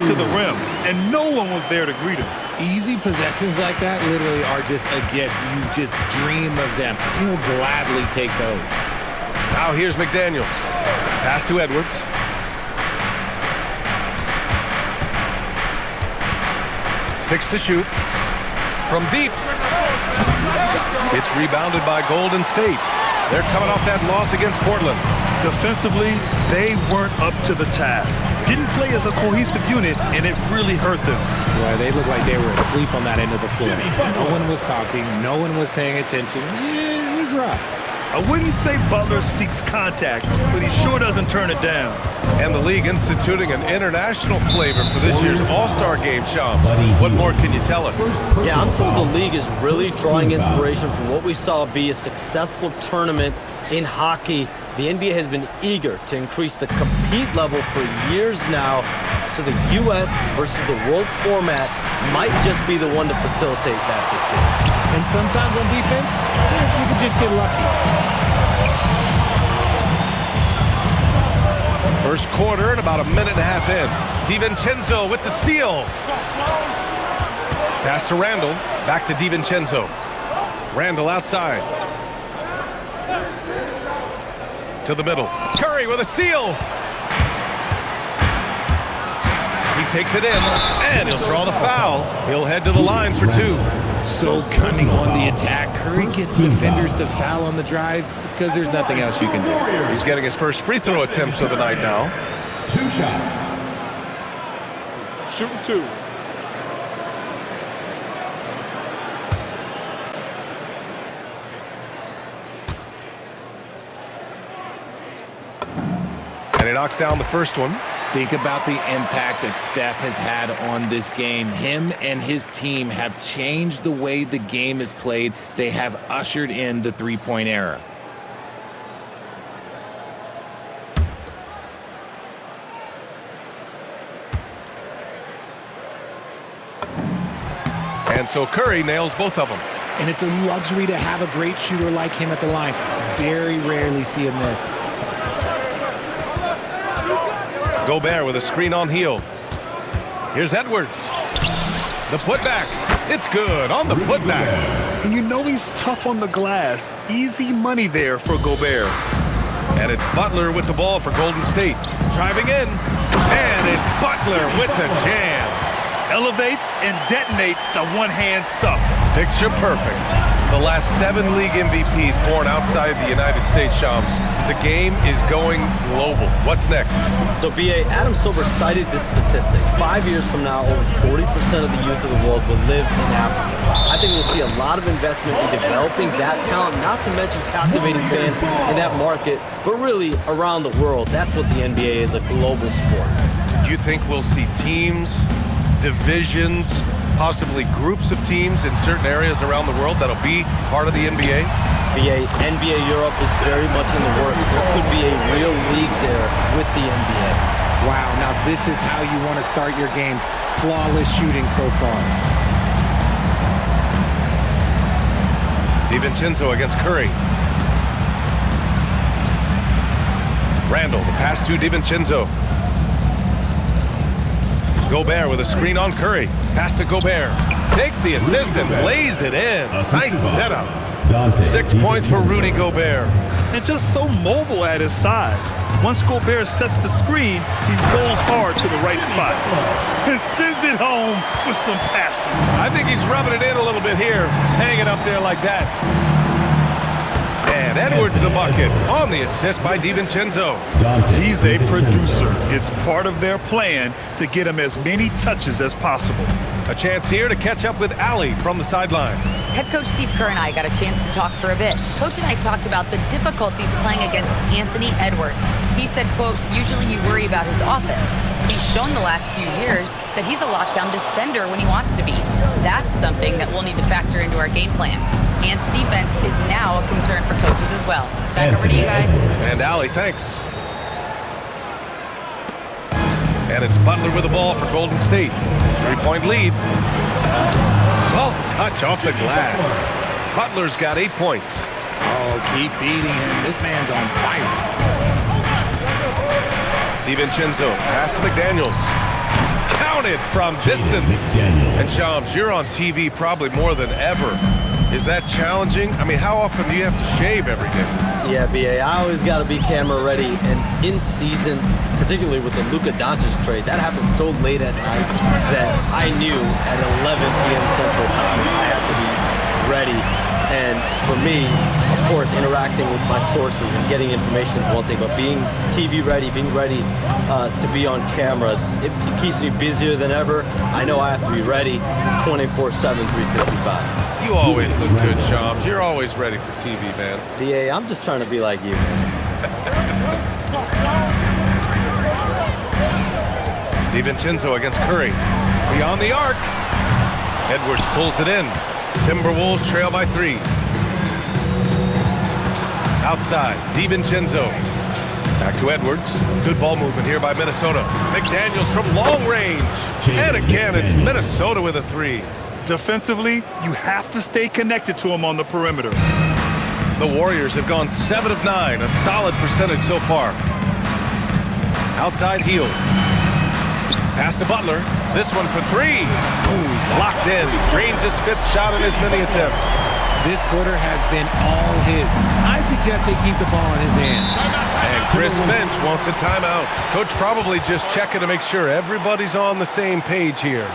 to the rim, and no one was there to greet him. Easy possessions like that literally are just a gift. You just dream of them. He'll gladly take those. Now here's McDaniels. Pass to Edwards. Six to shoot. From deep. It's rebounded by Golden State. They're coming off that loss against Portland. Defensively, they weren't up to the task. Didn't play as a cohesive unit, and it really hurt them. Boy, they looked like they were asleep on that end of the floor. No one was talking. No one was paying attention. Yeah, it was rough. I wouldn't say Butler seeks contact, but he sure doesn't turn it down. And the league instituting an international flavor for this year's All-Star Game, Shams. What more can you tell us? Yeah, I'm told the league is really drawing inspiration from what we saw be a successful tournament in hockey. The NBA has been eager to increase the compete level for years now, so the U.S. versus the world format might just be the one to facilitate that this year. And sometimes on defense, you can just get lucky. First quarter and about a minute and a half in. DiVincenzo with the steal. Pass to Randall. Back to DiVincenzo. Randall outside. To the middle. Curry with a steal. He takes it in, and he'll draw the foul. He'll head to the line for two. So cunning on the attack. Curry gets defenders to foul on the drive because there's nothing else you can do. He's getting his first free throw attempts of the night now. 2 shots. Shooting two. And he knocks down the first one. Think about the impact that Steph has had on this game. Him and his team have changed the way the game is played. They have ushered in the three-point era. And so Curry nails both of them. And it's a luxury to have a great shooter like him at the line. Very rarely see him miss. Gobert with a screen on heel. Here's Edwards. The putback. It's good on the putback. And you know he's tough on the glass. Easy money there for Gobert. And it's Butler with the ball for Golden State. Driving in. And it's Butler with the jam. Elevates and detonates the one-hand stuff. Picture perfect. The last 7 league MVPs born outside the United States, Shams. The game is going global. What's next? So, B.A., Adam Silver cited this statistic. 5 years from now, over 40% of the youth of the world will live in Africa. I think we'll see a lot of investment in developing that talent, not to mention captivating fans in that market, but really around the world. That's what the NBA is, a global sport. Do you think we'll see teams, divisions, possibly groups of teams in certain areas around the world that'll be part of the NBA? NBA Europe is very much in the works. There could be a real league there with the NBA. Wow, now this is how you want to start your games. Flawless shooting so far. DiVincenzo against Curry. Randall, the pass to DiVincenzo. Gobert with a screen on Curry. Pass to Gobert. Takes the assist and lays it in. Nice setup. 6 points for Rudy Gobert. And just so mobile at his size. Once Gobert sets the screen, he rolls hard to the right spot and sends it home with some passion. I think he's rubbing it in a little bit here, hanging up there like that. And Edwards the bucket on the assist by DiVincenzo. He's a producer. It's part of their plan to get him as many touches as possible. A chance here to catch up with Allie from the sideline. Head coach Steve Kerr and I got a chance to talk for a bit. Coach and I talked about the difficulties playing against Anthony Edwards. He said, quote, usually you worry about his offense. He's shown the last few years that he's a lockdown defender when he wants to be. That's something that we'll need to factor into our game plan. Ant's defense is now a concern for coaches as well. Back over to you guys. And Allie, thanks. And it's Butler with the ball for Golden State. 3-point lead. Soft touch off the glass. Butler's got 8 points. Oh, keep feeding him. This man's on fire. DiVincenzo, pass to McDaniels. Counted from distance. And Shams, you're on TV probably more than ever. Is that challenging? I mean, how often do you have to shave every day? Yeah, BA, I always got to be camera ready. And in season, particularly with the Luka Doncic trade, that happened so late at night that I knew at 11 p.m. Central Time I had to be ready. And for me, of course, interacting with my sources and getting information is one thing, but being TV ready, being ready to be on camera, it keeps me busier than ever. I know I have to be ready 24/7, 365. You always look good, Shams. You're always ready for TV, man. BA, I'm just trying to be like you, man. DiVincenzo against Curry. Beyond the arc. Edwards pulls it in. Timberwolves trail by 3. Outside, DiVincenzo. Back to Edwards. Good ball movement here by Minnesota. McDaniels from long range. And again, it's Minnesota with a 3. Defensively, you have to stay connected to him on the perimeter. The Warriors have gone 7 of 9, a solid percentage so far. Outside Hield. Pass to Butler. This one for 3. He's locked in. Drains his 5th shot in as many attempts. This quarter has been all his. I suggest they keep the ball in his hands. And Chris Finch wants a timeout. Coach probably just checking to make sure everybody's on the same page here.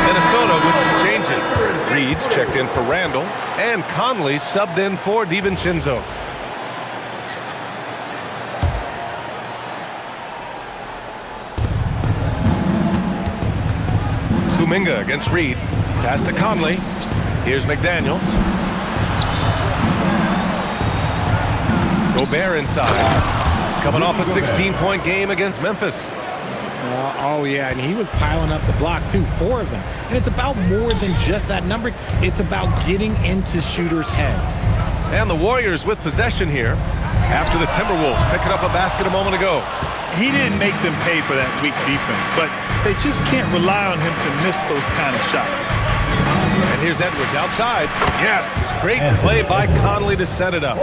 Minnesota with some changes. Reed's checked in for Randall, and Conley subbed in for DiVincenzo. Kuminga against Reed. Pass to Conley. Here's McDaniels. Gobert inside. Coming off a 16-point game against Memphis. Oh, yeah, and he was piling up the blocks, too, 4 of them. And it's about more than just that number. It's about getting into shooters' heads. And the Warriors with possession here after the Timberwolves picking up a basket a moment ago. He didn't make them pay for that weak defense, but they just can't rely on him to miss those kind of shots. And here's Edwards outside. Yes, great play by Conley to set it up.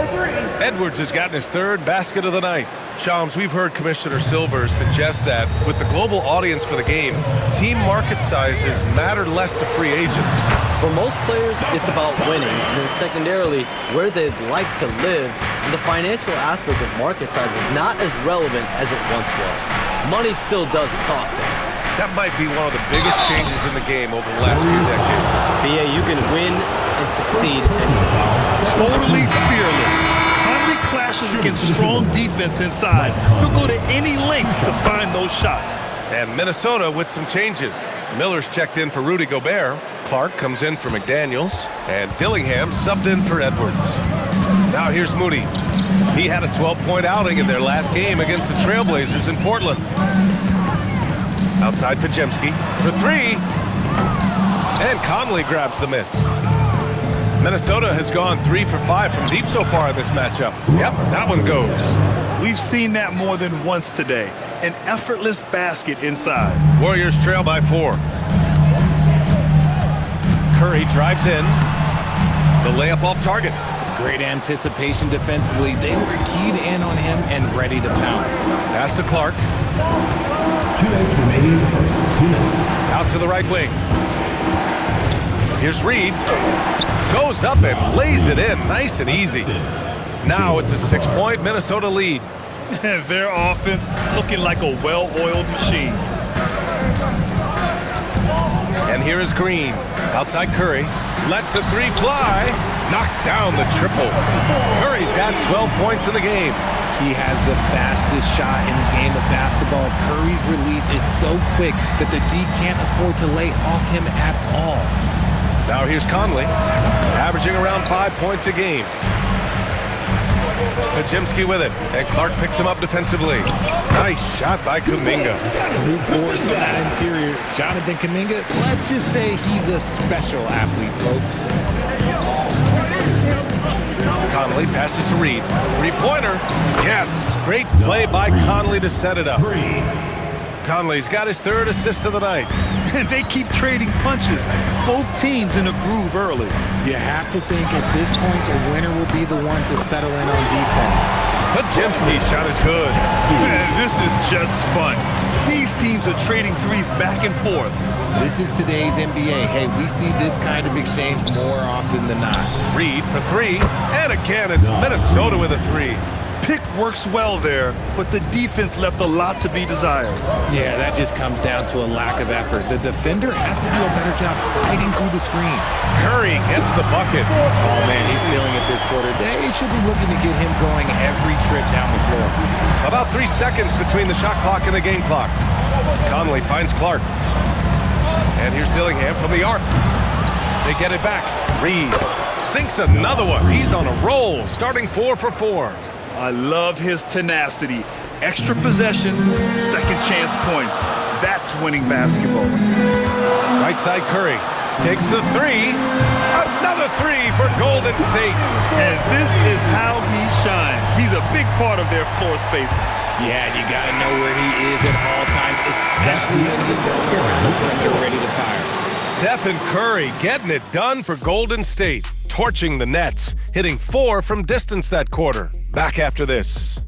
Edwards has gotten his 3rd basket of the night. Shams, we've heard Commissioner Silver suggest that with the global audience for the game, team market sizes matter less to free agents. For most players, it's about winning, and then secondarily, where they'd like to live. And the financial aspect of market size is not as relevant as it once was. Money still does talk, though. That might be one of the biggest changes in the game over the last few decades. BA, you can win and succeed. Totally fearless. Conley clashes against strong defense inside. He'll go to any lengths to find those shots. And Minnesota with some changes. Miller's checked in for Rudy Gobert. Clark comes in for McDaniels. And Dillingham subbed in for Edwards. Now here's Moody. He had a 12-point outing in their last game against the Trailblazers in Portland. Outside Podziemski for 3. And Conley grabs the miss. Minnesota has gone 3 for 5 from deep so far in this matchup. Yep, that one goes. We've seen that more than once today. An effortless basket inside. Warriors trail by 4. Curry drives in. The layup off target. Great anticipation defensively. They were keyed in on him and ready to pounce. Pass to Clark. 2 minutes remaining in the first. 2 minutes. Out to the right wing. Here's Reed. Goes up and lays it in. Nice and easy. Now it's a 6-point Minnesota lead. Their offense looking like a well-oiled machine. And here is Green. Outside Curry. Lets the 3 fly. Knocks down the triple. Curry's got 12 points in the game. He has the fastest shot in the game of basketball. Curry's release is so quick that the D can't afford to lay off him at all. Now here's Conley, averaging around 5 points a game. Podziemski with it, and Clark picks him up defensively. Nice shot by Kuminga. Who pours from that interior? Jonathan Kuminga, let's just say he's a special athlete, folks. Conley passes to Reed. 3-pointer. Yes, great play by Conley to set it up. Conley's got his third assist of the night. And they keep trading punches. Both teams in a groove early. You have to think at this point the winner will be the one to settle in on defense. Podziemski's shot is good. Man, this is just fun. These teams are trading threes back and forth. This is today's NBA. Hey, we see this kind of exchange more often than not. Reed for three. And again, it's Minnesota with a three. Pick works well there, but the defense left a lot to be desired. Yeah, that just comes down to a lack of effort. The defender has to do a better job fighting through the screen. Curry gets the bucket. Oh, man, he's feeling it this quarter. They should be looking to get him going every trip down the floor. About 3 seconds between the shot clock and the game clock. Conley finds Clark. And here's Dillingham from the arc. They get it back. Reed sinks another one. He's on a roll, starting 4 for 4. I love his tenacity. Extra possessions, second chance points. That's winning basketball. Right side Curry takes the three. Another three for Golden State. And this is how he shines. He's a big part of their floor space. Yeah, you got to know where he is at all times, especially when he's ready to fire. Stephen Curry getting it done for Golden State, torching the Nets, hitting 4 from distance that quarter. Back after this.